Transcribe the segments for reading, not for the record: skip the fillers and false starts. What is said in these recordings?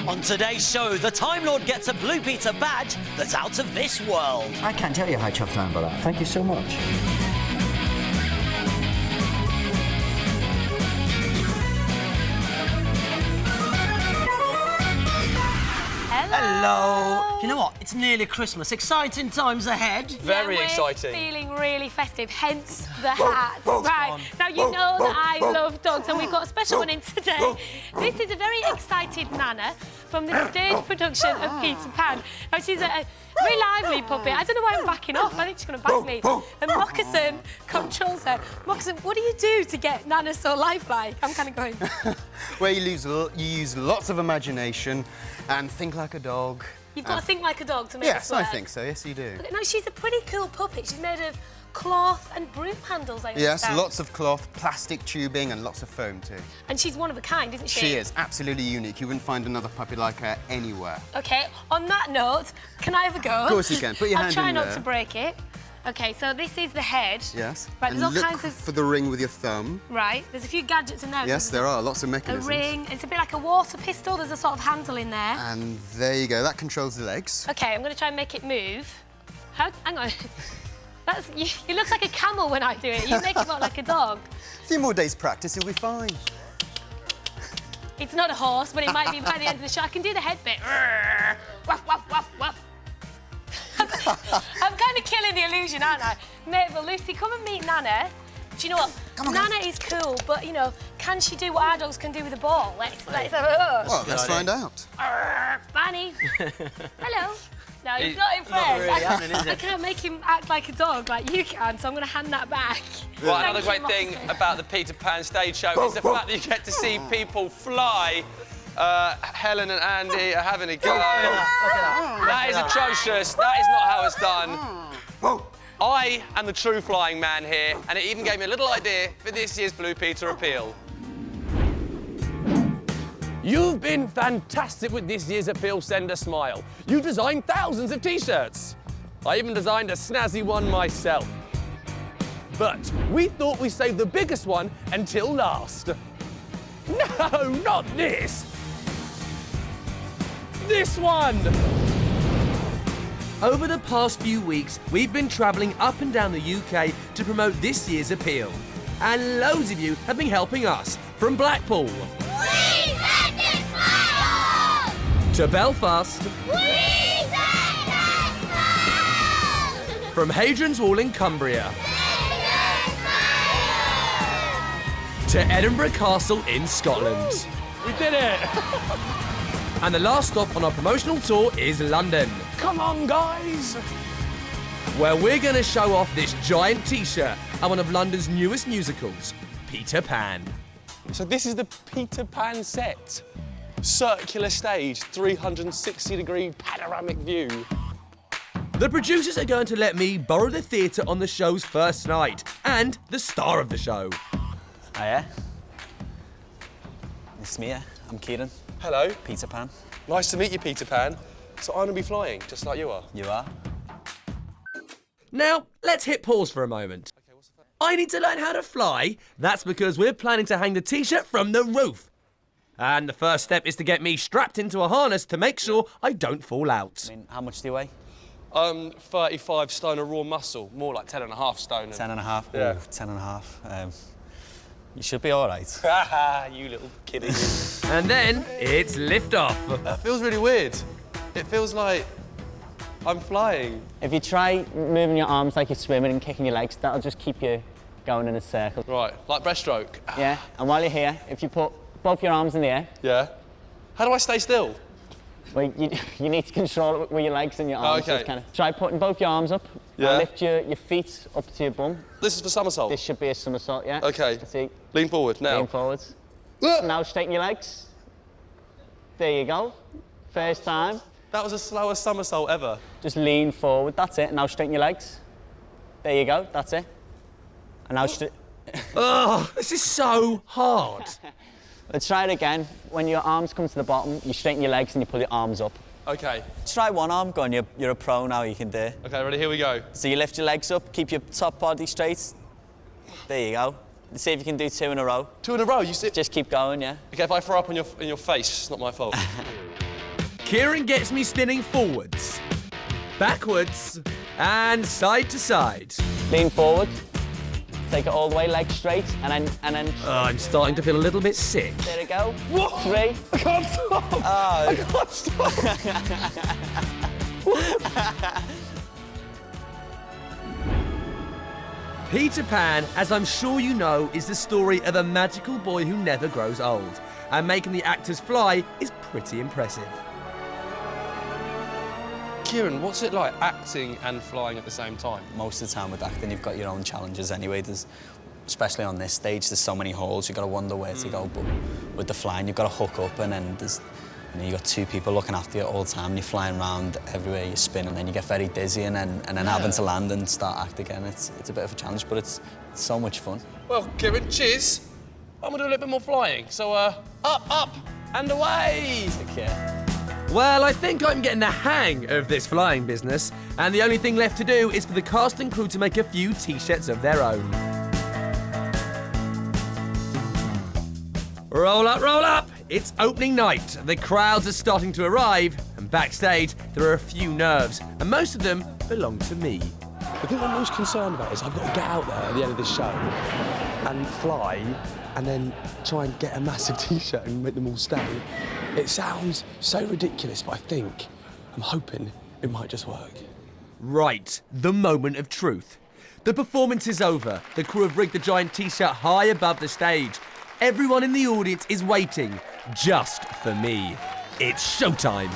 On today's show, the Time Lord gets a Blue Peter badge that's out of this world. I can't tell you how chuffed I am by that. Thank you so much. Hello. You know what? It's nearly Christmas. Exciting times ahead. Very exciting. Feeling really festive, hence the hat. Right, now you know that I love dogs and we've got a special one in today. This is a very excited Nana from the stage production of Peter Pan. Now she's a very lively puppy. I don't know why I'm backing off. I think she's going to back me. And Moccasin controls her. Moccasin, what do you do to get Nana so lifelike? I'm kind of going... Well, you use lots of imagination and think like a dog. You've got to think like a dog to make Yes, this work. I think so. Yes, you do. No, she's a pretty cool puppy. She's made of cloth and broom handles, I Yes, understand. lots of cloth, plastic tubing and lots of foam too. And she's one of a kind, isn't she? She is absolutely unique. You wouldn't find another puppy like her anywhere. OK, on that note, can I have a go? Of course you can. Put your hand in I'll try not there. to break it. OK, so this is the head. Yes. Right, and there's all look kinds of... for the ring with your thumb. Right, there's a few gadgets in there. Yes, there are. Lots of A mechanisms. ring. It's a bit like a water pistol. There's a sort of handle in there. And there you go. That controls the legs. OK, I'm going to try and make it move. Hang on. You look like a camel when I do it. You make it look like a dog. A few more days practice, you'll be fine. It's not a horse, but it might be by the end of the show. I can do the head bit. Wuff, wuff, wuff, wuff. I'm kind of killing the illusion, aren't I? Mabel, Lucy, come and meet Nana. Do you know what? Come on, Nana is cool, but, you know, can she do what our dogs can do with a ball? Let's have a... Well, let's find out. Barney. Hello. No, he's not impressed. really happening, is it? I can't make him act like a dog like you can, so I'm going to hand that back. Well, Thank another you, great thing Moccasin. about the Peter Pan stage show is the fact that you get to see people fly. Helen and Andy are having a go. That is atrocious. That is not how it's done. I am the true flying man here, and it even gave me a little idea for this year's Blue Peter appeal. You've been fantastic with this year's appeal, Send a Smile. You designed thousands of T-shirts. I even designed a snazzy one myself. But we thought we'd save the biggest one until last. No, not this. This one. Over the past few weeks, we've been travelling up and down the UK to promote this year's appeal. And loads of you have been helping us, from Blackpool to Belfast, from Hadrian's Wall in Cumbria to Edinburgh Castle in Scotland. We did it. And the last stop on our promotional tour is London, Come on, guys. where we're going to show off this giant T-shirt at one of London's newest musicals, Peter Pan. So this is the Peter Pan set. Circular stage, 360-degree panoramic view. The producers are going to let me borrow the theatre on the show's first night, and the star of the show. Hiya. It's me, I'm Kieran, Hello. Peter Pan. Nice to meet you, Peter Pan. So I'm going to be flying, just like you are. You are? Now, let's hit pause for a moment. I need to learn how to fly. That's because we're planning to hang the T-shirt from the roof. And the first step is to get me strapped into a harness to make sure I don't fall out. I mean, how much do you weigh? 35 stone of raw muscle, more like 10.5 stone. 10 and a half? Yeah. Ooh, 10 and a half. You should be all right. Haha, you little kiddie. And then it's liftoff. That feels really weird. It feels like I'm flying. If you try moving your arms like you're swimming and kicking your legs, that'll just keep you going in a circle. Right, like breaststroke. Yeah, and while you're here, if you put both your arms in the air, Yeah. How do I stay still? well, you need to control it with your legs and your arms. Okay. So it's try putting both your arms up, Yeah. and lift your feet up to your bum. This is for somersault. This should be a somersault, yeah? Okay. See, Lean forward now. lean forwards. Now straighten your legs. There you go. First time. That was the slowest somersault ever. Just lean forward, that's it. Now straighten your legs. There you go, that's it. And now Oh, this is so hard. let's try it again. When your arms come to the bottom, you straighten your legs and you pull your arms up. Okay. Try one arm, go on, you're a pro now, you can do it. Okay, ready? Here we go. So you lift your legs up, keep your top body straight. There you go. Let's see if you can do 2 in a row. 2 in a row. You sit. Just keep going, yeah? Okay, if I throw up in your face, it's not my fault. Kieran gets me spinning forwards, backwards, and side to side. Lean forward. Take it all the way, legs straight, and then. I'm starting to feel a little bit sick. There we go. What? 3. I can't stop. Oh. I can't stop. Peter Pan, as I'm sure you know, is the story of a magical boy who never grows old. And making the actors fly is pretty impressive. Kieran, what's it like acting and flying at the same time? Most of the time with acting, you've got your own challenges anyway. Especially on this stage, there's so many holes, you've got to wonder where to go. But with the flying, you've got to hook up, and then you've got 2 people looking after you all the time, and you're flying around everywhere you spin, and then you get very dizzy, and then having to land and start act again. It's a bit of a challenge, but it's so much fun. Well, Kieran, cheers. I'm going to do a little bit more flying. So, up, and away. Take care. Well, I think I'm getting the hang of this flying business, and the only thing left to do is for the cast and crew to make a few t-shirts of their own. Roll up, roll up! It's opening night. The crowds are starting to arrive, and backstage there are a few nerves, and most of them belong to me. The thing I'm most concerned about is I've got to get out there at the end of this show and fly and then try and get a massive T-shirt and make them all stay. It sounds so ridiculous, but I'm hoping it might just work. Right, the moment of truth. The performance is over. The crew have rigged the giant T-shirt high above the stage. Everyone in the audience is waiting, just for me. It's showtime.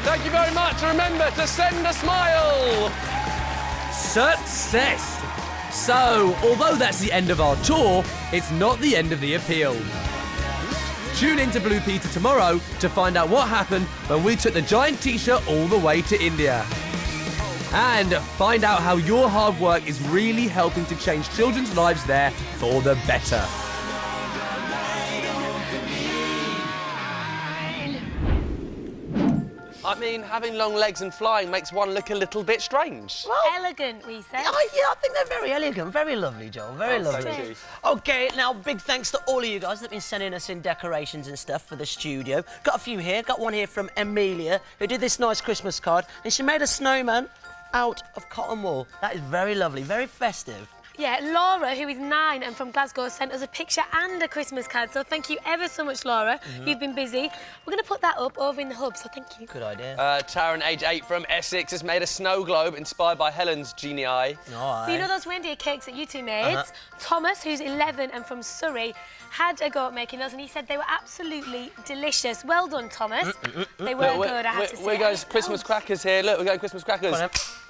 Thank you very much. Remember to send a smile. Success! So, although that's the end of our tour, it's not the end of the appeal. Tune in to Blue Peter tomorrow to find out what happened when we took the giant T-shirt all the way to India. And find out how your hard work is really helping to change children's lives there for the better. I mean, having long legs and flying makes one look a little bit strange. Elegant, we said. Oh, yeah, I think they're very elegant. Very lovely, Joel. Very lovely. Thank you. OK, now, big thanks to all of you guys that have been sending us in decorations and stuff for the studio. Got a few here. Got one here from Amelia, who did this nice Christmas card, and she made a snowman out of cotton wool. That is very lovely, very festive. Yeah, Laura, who is 9 and from Glasgow, sent us a picture and a Christmas card. So thank you ever so much, Laura. You've been busy. We're going to put that up over in the hub, so thank you. Good idea. Taryn, age 8 from Essex, has made a snow globe inspired by Helen's genie eye. So you know those reindeer cakes that you two made? Thomas, who's 11 and from Surrey, had a go at making those, and he said they were absolutely delicious. Well done, Thomas. They were good, I have to say. We're going Christmas crackers here. Look, we're going Christmas crackers.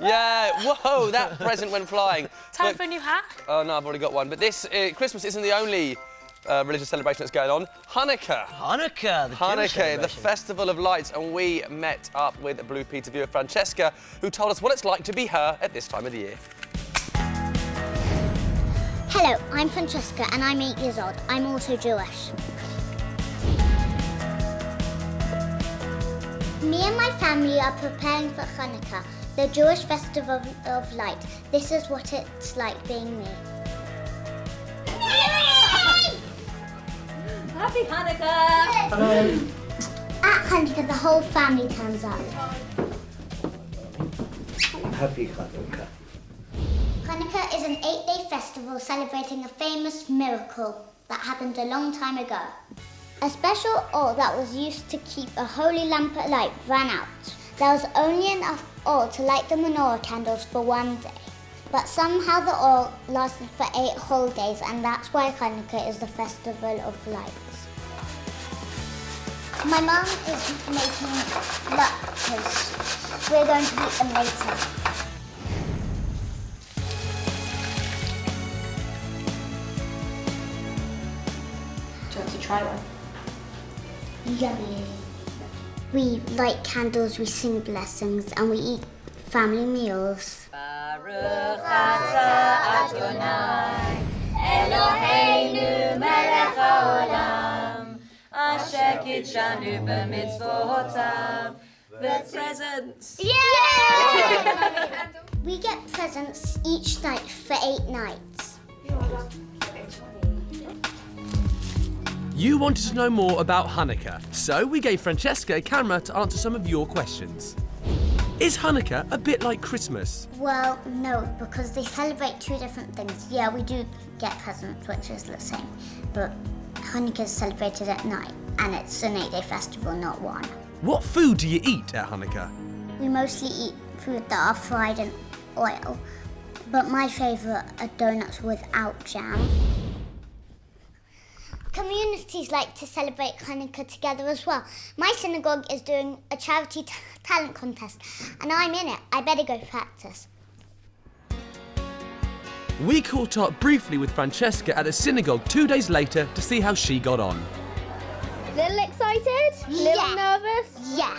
Yeah, whoa, that present went flying. Time for a new hat? Oh, no, I've already got one. But this, Christmas isn't the only religious celebration that's going on. Hanukkah. Hanukkah, the festival of lights. And we met up with Blue Peter viewer Francesca, who told us what it's like to be her at this time of the year. Hello, I'm Francesca and I'm 8 years old. I'm also Jewish. Me and my family are preparing for Hanukkah, the Jewish festival of light. This is what it's like being me. Happy Hanukkah! Hello. At Hanukkah, the whole family turns up. Happy Hanukkah. Hanukkah is an 8-day festival celebrating a famous miracle that happened a long time ago. A special oil that was used to keep a holy lamp alight ran out. There was only enough oil to light the menorah candles for one day. But somehow the oil lasted for 8 whole days, and that's why Hanukkah is the festival of lights. My mum is making latkes. We're going to eat them later. Do you want to try one? Yummy. We light candles, we sing blessings, and we eat family meals. Baruch atah Adonai, Eloheinu melech haolam, asher Kitschan über Mitzvotav. The presents. Yeah! We get presents each night for 8 nights. You wanted to know more about Hanukkah, so we gave Francesca a camera to answer some of your questions. Is Hanukkah a bit like Christmas? Well, no, because they celebrate 2 different things. Yeah, we do get presents, which is the same, but Hanukkah is celebrated at night, and it's an 8-day festival, not one. What food do you eat at Hanukkah? We mostly eat food that are fried in oil, but my favourite are donuts without jam. Communities like to celebrate Hanukkah together as well. My synagogue is doing a charity talent contest, and I'm in it. I better go practice. We caught up briefly with Francesca at the synagogue 2 days later to see how she got on. Little excited? Little nervous? Yeah.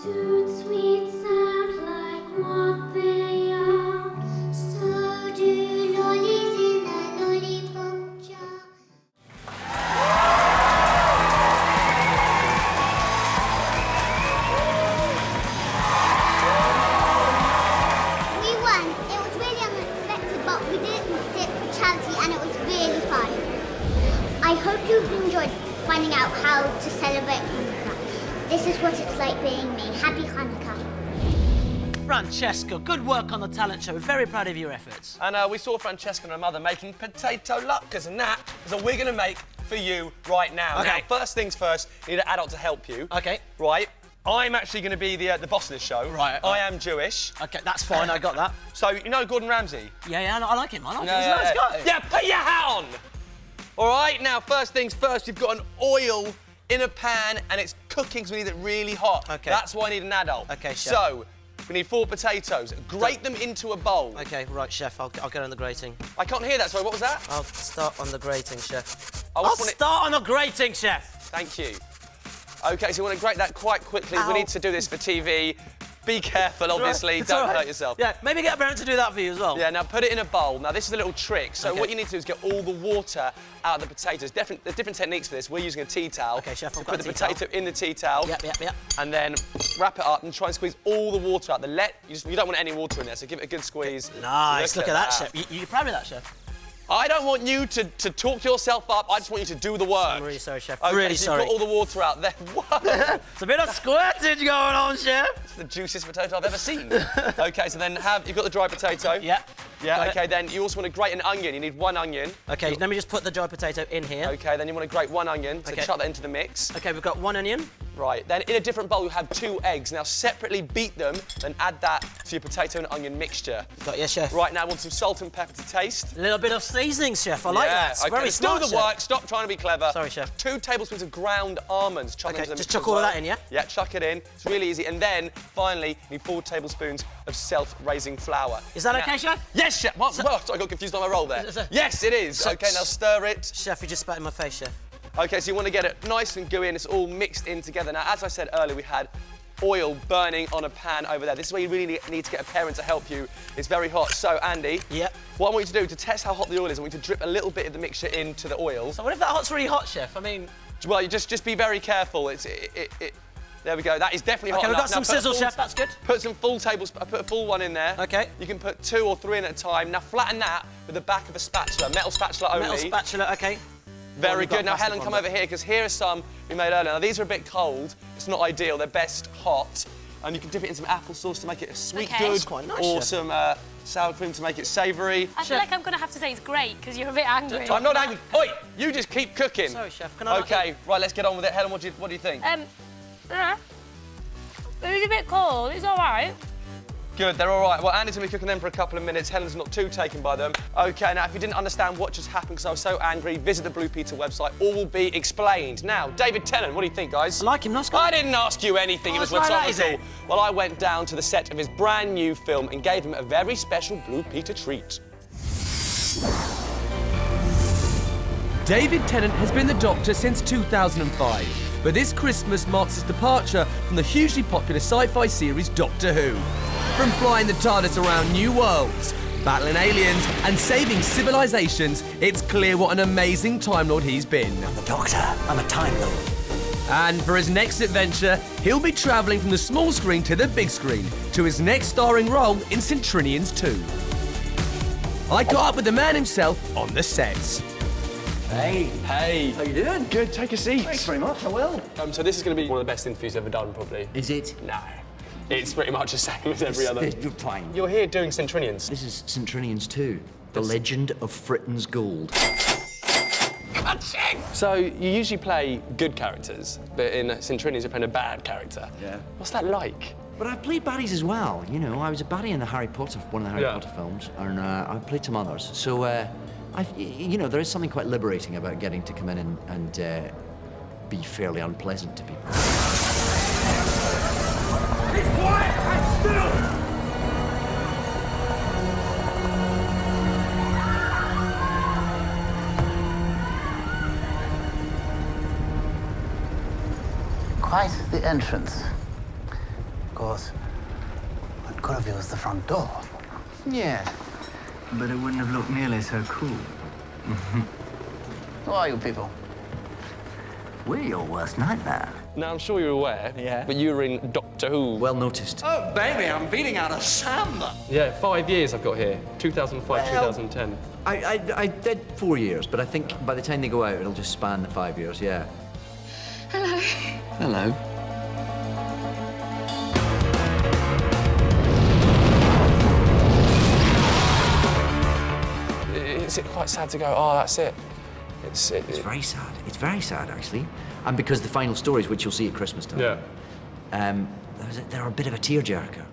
Toots sweet sound like what they are. So do lollies in a lollipop jar. We won. It was really unexpected, but we did it for charity and it was really fun. I hope you've enjoyed finding out how to celebrate Hanukkah. This is what it's like being me. Happy Hanukkah. Francesca, good work on the talent show. We're very proud of your efforts. And we saw Francesca and her mother making potato latkes, and that is what we're going to make for you right now. Okay. Now, first things first, you need an adult to help you. Okay. Right. I'm actually going to be the boss of this show. Right. I am Jewish. Okay, that's fine. I got that. So, you know Gordon Ramsay? Yeah, I like him. I like him. He's a nice guy. Yeah, put your hat on! All right, now, first things first, you've got an oil in a pan, and it's cooking, so we need it really hot. Okay. That's why I need an adult. Okay, chef. So, we need 4 potatoes. Grate them into a bowl. Okay, right, chef. I'll get on the grating. I can't hear that, sorry, what was that? I'll start on the grating, chef. I'll start on the grating, chef. Thank you. OK, so you want to grate that quite quickly. Ow. We need to do this for TV. Be careful, obviously. It's Don't all right. hurt yourself. Yeah, maybe get a parent to do that for you as well. Yeah, now put it in a bowl. Now, this is a little trick. So Okay. what you need to do is get all the water out of the potatoes. There's different techniques for this. We're using a tea towel. Okay, chef, So I've got put a the tea towel. potato in the tea towel. Yep. And then wrap it up and try and squeeze all the water out. You don't want any water in there, so give it a good squeeze. Nice. Look at that, chef. You're proud of that, chef? I don't want you to talk yourself up. I just want you to do the work. I'm really sorry, chef. Okay, Really so sorry. You've got all the water out there. Whoa! It's a bit of squirtage going on, chef. It's the juiciest potato I've ever seen. OK, so then you've got the dry potato. Yeah. Yeah, Got OK, it. then you also want to grate an onion. You need 1 onion. Okay, let me just put the dry potato in here. OK, then you want to grate 1 onion, so Okay. chuck that into the mix. Okay, we've got 1 onion. Right, then in a different bowl you have 2 eggs. Now separately beat them, then add that to your potato and onion mixture. Got yes, chef. Right, now I want some salt and pepper to taste. A little bit of seasoning, chef. I like that. It's OK, very let's smart, do the chef. work. Stop trying to be clever. Sorry, chef. 2 tablespoons of ground almonds. Chuck Okay, into the just mix chuck as all of well. that in, yeah? Yeah, chuck it in. It's really easy. And then, finally, you need 4 tablespoons of self-raising flour. Is that Now- okay, chef? Yes, chef. Well, I got confused on my roll there. So- Yes, it is. So- OK, now stir it. Chef, you just spat in my face, chef. OK, so you want to get it nice and gooey and it's all mixed in together. Now, as I said earlier, we had oil burning on a pan over there. This is where you really need to get a parent to help you. It's very hot. So, Andy, Yep. what I want you to do to test how hot the oil is, I want you to drip a little bit of the mixture into the oil. So what if that hot's really hot, chef? I mean... Well, you just be very careful. There we go. That is definitely hot Okay, we've enough. got some Now, put a sizzle, full- chef. That's good. Put some full tablespoons. Put a full one in there. Okay. You can put 2 or 3 in at a time. Now flatten that with the back of a spatula, metal spatula only. Metal spatula, okay. Very We've got good. Now, plastic Helen, one, come but- over here, because here are some we made earlier. Now, these are a bit cold. It's not ideal. They're best hot. And you can dip it in some applesauce to make it a sweet Okay. good. That's quite nice, or chef. some sour cream to make it savoury. I feel like I'm going to have to say it's great because you're a bit angry. I'm not angry. Oi, you just keep cooking. Sorry, chef. Can I not OK, right, let's get on with it. Helen, what do you think? Yeah. It was a bit cold. It's all right. Good, they're all right. Well, Andy's going to be cooking them for a couple of minutes. Helen's not too taken by them. OK, now, if you didn't understand what just happened because I was so angry, visit the Blue Peter website. All will be explained. Now, David Tennant, what do you think, guys? I like him, nice guy. I didn't ask you anything. It was that's right, that is rhetorical. Well, I went down to the set of his brand new film and gave him a very special Blue Peter treat. David Tennant has been the Doctor since 2005, but this Christmas marks his departure from the hugely popular sci-fi series Doctor Who. From flying the TARDIS around new worlds, battling aliens and saving civilizations, it's clear what an amazing Time Lord he's been. I'm the Doctor. I'm a Time Lord. And for his next adventure, he'll be travelling from the small screen to the big screen, to his next starring role in Centrinians 2. I caught up with the man himself on the sets. Hey. Hey. How you doing? Good, take a seat. Thanks very much, I will. So this is going to be one of the best interviews I've ever done, probably. Is it? No. It's pretty much the same as every other. You're fine. You're here doing Centrinians. This is Centrinians 2, The Legend of Fritton's Gold. So you usually play good characters, but in Centrinians you're playing a bad character. Yeah. What's that like? But I've played baddies as well. You know, I was a baddie in the Harry Potter, one of the Harry Potter films, and I've played some others. So, you know, there is something quite liberating about getting to come in and be fairly unpleasant to people. Be quiet and still! Quite the entrance. Of course, what could have used the front door. Yeah, but it wouldn't have looked nearly so cool. Who are you people? We're your worst nightmare. Now, I'm sure you're aware, but you were in Doctor Who. Well noticed. Oh, baby, I'm beating out of Sam. Yeah, 5 years I've got here. 2005, 2010. I did 4 years, but I think by the time they go out, it'll just span the 5 years, yeah. Hello. Hello. Is it quite sad to go, oh, that's it? It's very sad. It's very sad, actually. And because the final stories, which you'll see at Christmas time, they're a bit of a tearjerker.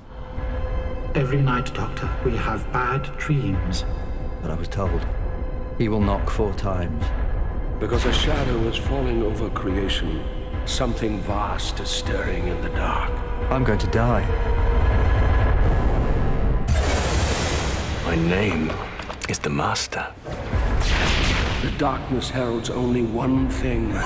Every night, Doctor, we have bad dreams. But I was told he will knock 4 times. Because a shadow is falling over creation. Something vast is stirring in the dark. I'm going to die. My name is the Master. The darkness heralds only one thing. The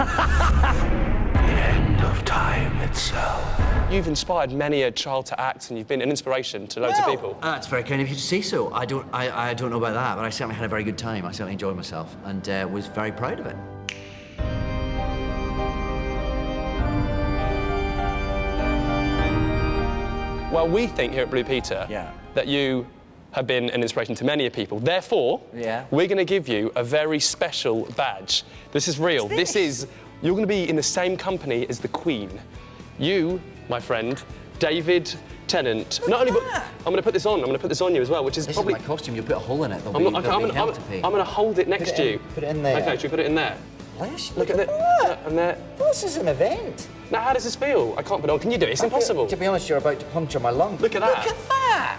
end of time itself. You've inspired many a child to act, and you've been an inspiration to loads of people. That's very kind of you to say so. I don't know about that, but I certainly had a very good time. I certainly enjoyed myself and was very proud of it. Well, we think here at Blue Peter that you have been an inspiration to many people. Therefore, we're going to give you a very special badge. This is real. This is, you're going to be in the same company as the Queen. You, my friend, David Tennant. Not only, but I'm going to put this on. I'm going to put this on you as well, which is this probably. This is my costume. You'll put a hole in it. I'm going to hold it next to you. Put it in there. Okay, should we put it in there? Look at it. And there. This is an event. Now, how does this feel? I can't put it on. Can you do it? It's impossible. To be honest, you're about to puncture my lung. Look at that. Look at that.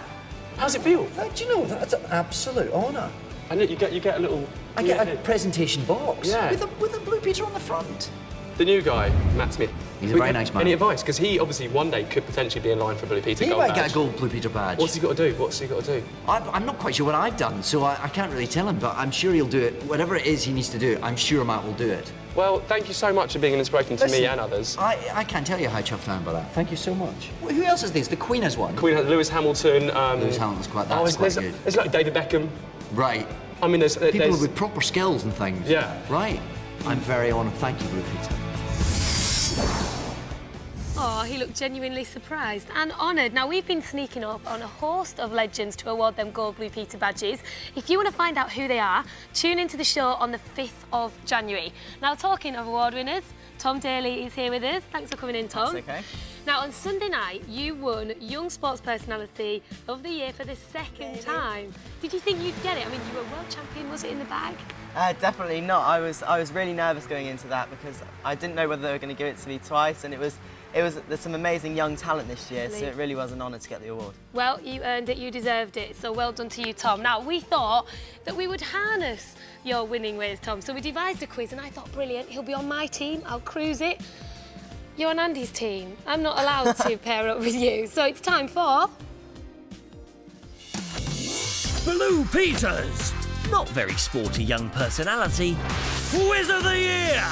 How's it feel? Do you know, that's an absolute honour. And you get a little. I get a presentation box. Yeah. With a Blue Peter on the front. The new guy, Matt Smith. He's a very nice man. Any advice? Because he obviously one day could potentially be in line for a Blue Peter gold badge. He might get a gold Blue Peter badge. What's he got to do? What's he got to do? I'm not quite sure what I've done, so I can't really tell him, but I'm sure he'll do it. Whatever it is he needs to do, I'm sure Matt will do it. Well, thank you so much for being an inspiration to me and others. I can't tell you how chuffed I am by that. Thank you so much. Who else is this? The Queen has one. Queen has Lewis Hamilton. Lewis Hamilton's quite good. There's like David Beckham. Right. I mean, there's people with proper skills and things. Yeah. Right. I'm very honoured. Thank you, Blue Peter. Oh, he looked genuinely surprised and honoured. Now, we've been sneaking up on a host of legends to award them gold Blue Peter badges. If you want to find out who they are, tune into the show on the 5th of January. Now, talking of award winners, Tom Daly is here with us. Thanks for coming in, Tom. That's okay. Now, on Sunday night, you won Young Sports Personality of the Year for the second time. Did you think you'd get it? I mean, you were world champion. Was it in the bag? Definitely not. I was really nervous going into that because I didn't know whether they were going to give it to me twice, and there's some amazing young talent this year, so it really was an honour to get the award. Well, you earned it, you deserved it, so well done to you, Tom. Now, we thought that we would harness your winning ways, Tom, so we devised a quiz, and I thought, brilliant, he'll be on my team, I'll cruise it. You're on Andy's team. I'm not allowed to pair up with you, so it's time for... Blue Peter's not very sporty young personality, Quiz of the Year!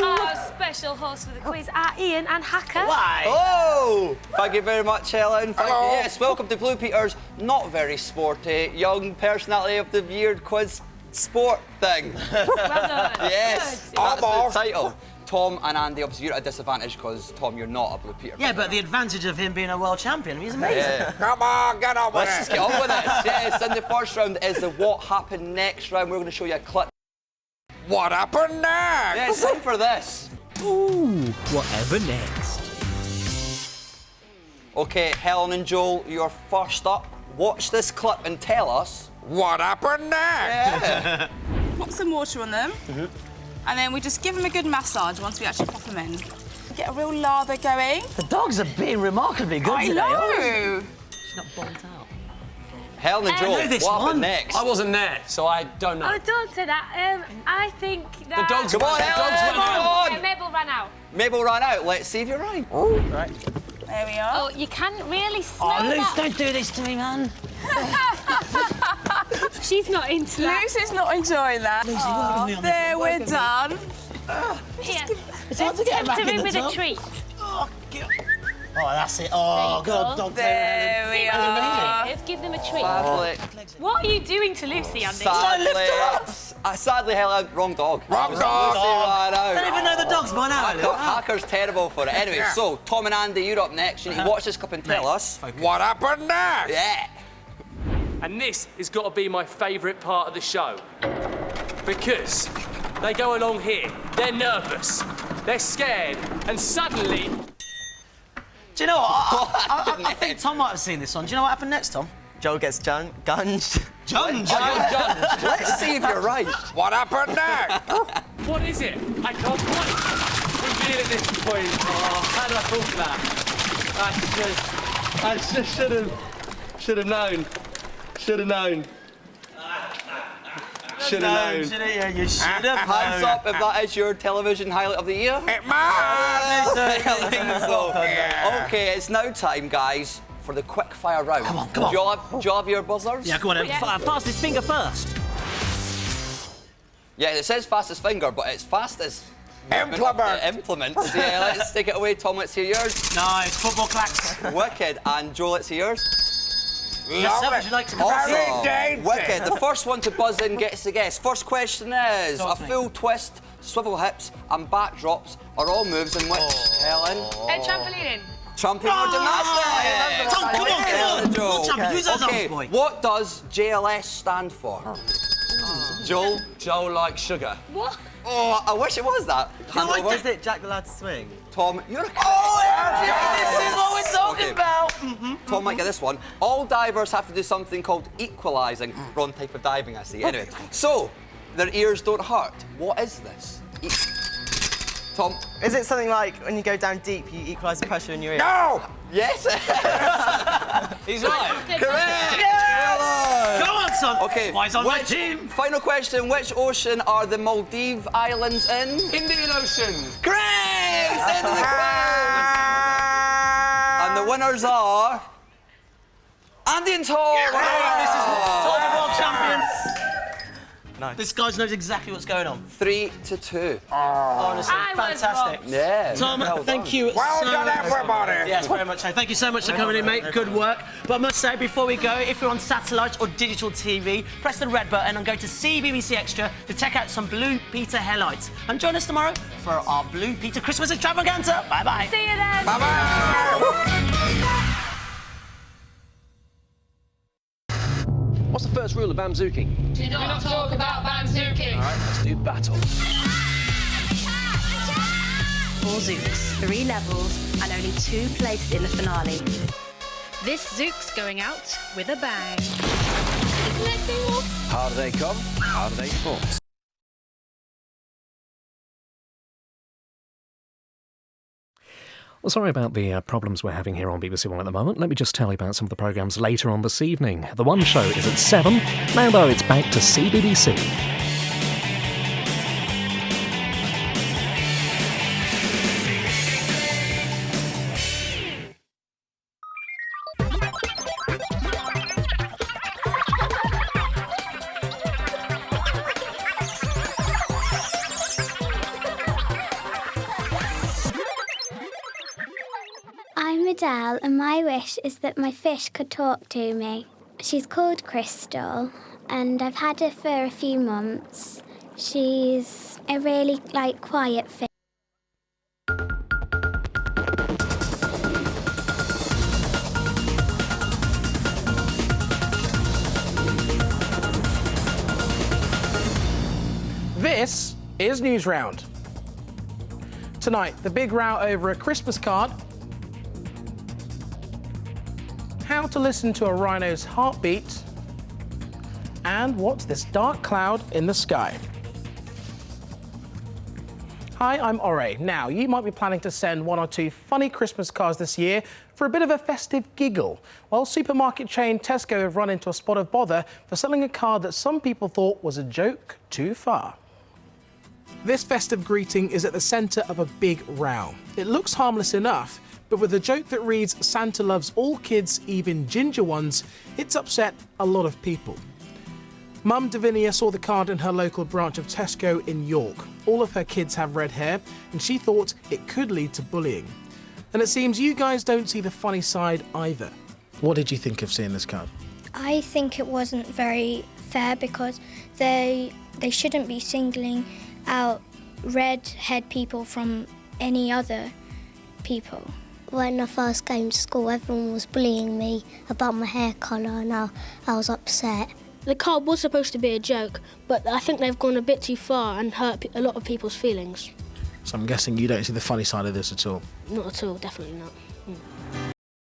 Our special co-hosts for the quiz are Ian and Hacker. Why? Oh! Thank you very much, Helen. Thank Hello. you. Yes, welcome to Blue Peter's not very sporty young personality of the year quiz sport thing. Well done. Yes, Good. that's the title. Tom and Andy, obviously you're at a disadvantage because Tom, you're not a Blue Peter. Yeah, but the advantage of him being a world champion, he's amazing. Yeah. Come on, get on with Let's just get on with it. Yes, and the first round is the what happened next round. We're going to show you a clip. What happened next? Yeah, it's time for this. Ooh, whatever next. Okay, Helen and Joel, you're first up. Watch this clip and tell us what happened next. Yeah. Pop some water on them, and then we just give them a good massage once we actually pop them in. Get a real lather going. The dogs are being remarkably good I today. know. She's not bombed out. Helen and I Joel, know this what happened one. next? I wasn't there, so I don't know. Oh, don't say that. I think that... The dogs Come on, the Helen, dogs went come out. on. Mabel ran out. Mabel ran out. Let's see if you're right. Right. There we are. Oh, you can't really smell Oh, Luce, that. don't do this to me, man. She's not into that. Lucy's not enjoying that. Lucy, work with me on this There, one, we're work with me. done. Here, It's hard to get tempt back her in in the with tub. a treat. Oh, that's it. Oh, There you God, go. dog There we are. Give them a treat. Sadly, What are you doing to Lucy, Andy? sadly, Helen, wrong dog. Wrong dog. Lucy ran out. Don't even know the dogs by now. Hacker's terrible for it. Anyway, so Tom and Andy, you're up next. You need to watch this clip and tell us. What happened next? Yeah. And this has got to be my favourite part of the show. Because they go along here, they're nervous, they're scared, and suddenly... Do you know what? I think Tom might have seen this one. Do you know what happened next, Tom? Joel gets gunged. Let's see if you're right. What happened next? What is it? I can't quite reveal at this point. Oh, how do I talk that? I just should have known. Should have known. Should have known. Yeah, you should have. Hands up if that is your television highlight of the year. It might. Okay, it's now time, guys, for the quick fire round. Come on. Do you all have your buzzers? Yeah, come on, fastest finger first. Yeah, it says fastest finger, but it's fastest Implement. implements. Yeah, let's take it away, Tom. Let's hear yours. Nice, football clacks. Wicked. And Joe, let's hear yours. Yourself, would you like to Very dainty. Wicked. The first one to buzz in gets the guess. First question is, a full twist, swivel hips and backdrops are all moves in which, Helen? Trampolining. Trampoline or gymnastics? Tom, come on. Joe. Champion, use those Okay, arms, boy. what does JLS stand for? Joel? Joel likes sugar. What? Oh, I wish it was that. Hand over. Is it Jack the Lad Swing? Tom, you're a... This is what we're talking about. Tom might get this one. All divers have to do something called equalising. Wrong type of diving, I see. Anyway, so their ears don't hurt. What is this? Tom? Is it something like when you go down deep, you equalise the pressure in your ear? No! Yes! He's right. Correct! Come on, son. Okay, Why is on my team? Final question, which ocean are the Maldive Islands in? Indian Ocean. Correct! End of the quiz! And the winners are... Andy and Tom! This is Tom, the world champion. Nice. This guy knows exactly what's going on. 3-2. Honestly, I was fantastic. wrong. Yeah. Tom, well thank done. you Well so done, much. everybody. Yes, very much so. Thank you so much for coming in, mate. Good work. But I must say, before we go, if you're on satellite or digital TV, press the red button and go to CBBC Extra to check out some Blue Peter hairlights. And join us tomorrow for our Blue Peter Christmas extravaganza. Bye-bye. See you then. Bye-bye. What's the first rule of bamzooking? Do not talk about bamzooking. All right, let's do battle. 4 Zooks, 3 levels, and only 2 places in the finale. This Zook's going out with a bang. How do they come? How do they fall? Well, sorry about the problems we're having here on BBC One at the moment. Let me just tell you about some of the programmes later on this evening. The One Show is at 7. Now, though, it's back to CBBC. Adele, and my wish is that my fish could talk to me. She's called Crystal, and I've had her for a few months. She's a really, quiet fish. This is News Round. Tonight, the big row over a Christmas card, how to listen to a rhino's heartbeat, and what's this dark cloud in the sky? Hi, I'm Ore. Now, you might be planning to send 1 or 2 funny Christmas cards this year for a bit of a festive giggle. Well, supermarket chain Tesco have run into a spot of bother for selling a card that some people thought was a joke too far. This festive greeting is at the centre of a big row. It looks harmless enough, but with a joke that reads Santa loves all kids, even ginger ones, it's upset a lot of people. Mum Davinia saw the card in her local branch of Tesco in York. All of her kids have red hair, and she thought it could lead to bullying. And it seems you guys don't see the funny side either. What did you think of seeing this card? I think it wasn't very fair because they shouldn't be singling out red-haired people from any other people. When I first came to school, everyone was bullying me about my hair colour, and I was upset. The card was supposed to be a joke, but I think they've gone a bit too far and hurt a lot of people's feelings. So I'm guessing you don't see the funny side of this at all? Not at all, definitely not.